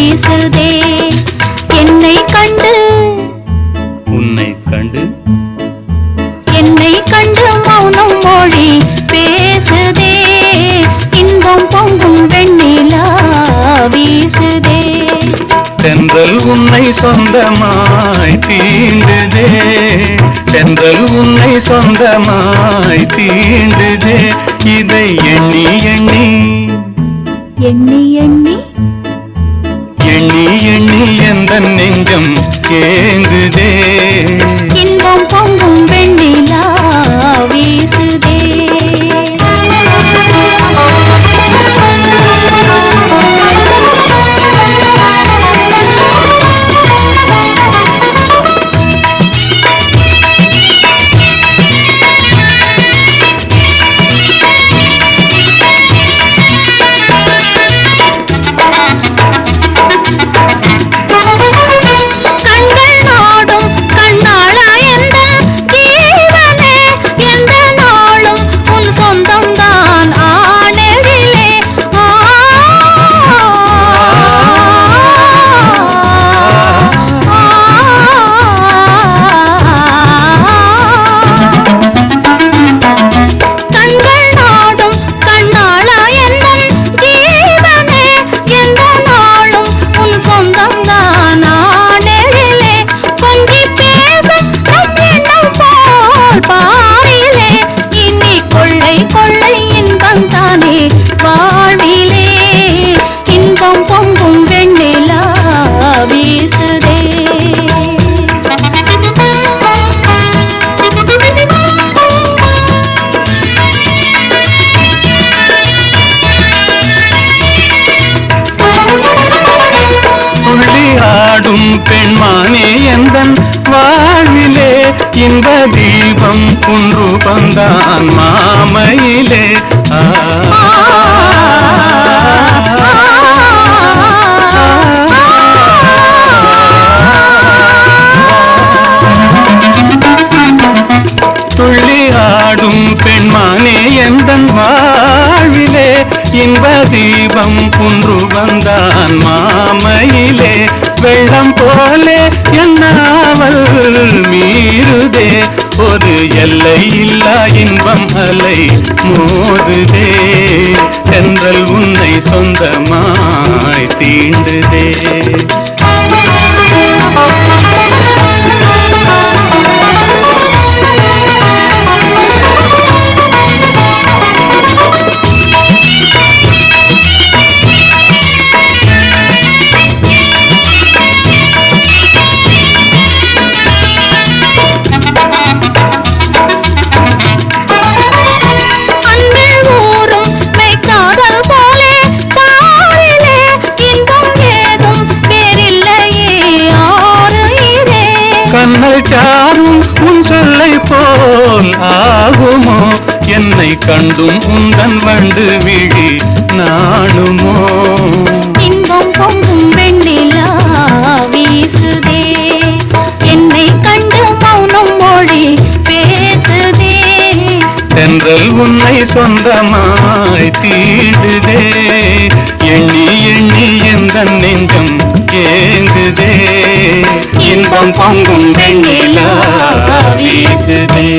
வீசுதே. என்னை கண்டு உன்னை கண்டு என்னை கண்டு மௌனம் மொழி பேசுதே. இன்பம் பொங்கும் வெண்ணிலா வீசுதே. தென்றல் உன்னை சொந்தமாய் தீண்டுதே. தென்றல் உன்னை சொந்தமாய் தீண்டுதே. இதை எண்ணி எண்ணி எண்ணி எண்ணி எண்ணி எண்ணி எந்த நெஞ்சம் ஏங்குதே. இன்பம் பொங்கும் வெண்ணிலா வீசுதே. பெண்மானே எந்தன் வாழ்விலே இந்த தீபம் குன்று பந்தான் மாமையிலே. துள்ளி ஆடும் பெண்மானே எந்தன் வாழ்விலே இன்ப தீபம் குன்று வந்தான் மாமையிலே. வெள்ளம் போலே என்னாவல் மீறுதே. ஒரு எல்லை இல்லா இன்பம் அலை மோதுதே. தென்றல் உன்னை சொந்தமாய் தீண்டுதே. கண்ணல் சாரும் உன் சொல்லை போல் ஆகுமோ. என்னை கண்டும் உந்தன் வண்டு விழி நாணுமோ. இன்பம் பொங்கும் வெண்ணிலா வீசுதே. என்னை கண்டு மௌனம் மொழி பேசுதே. தென்றல் உன்னை சொந்தமாய் தீண்டுதே. எண்ணி எண்ணி எந்த நெஞ்சம் ஏங்குதே. இன்பம் பொங்கும் வெண்ணிலா வீசுதே.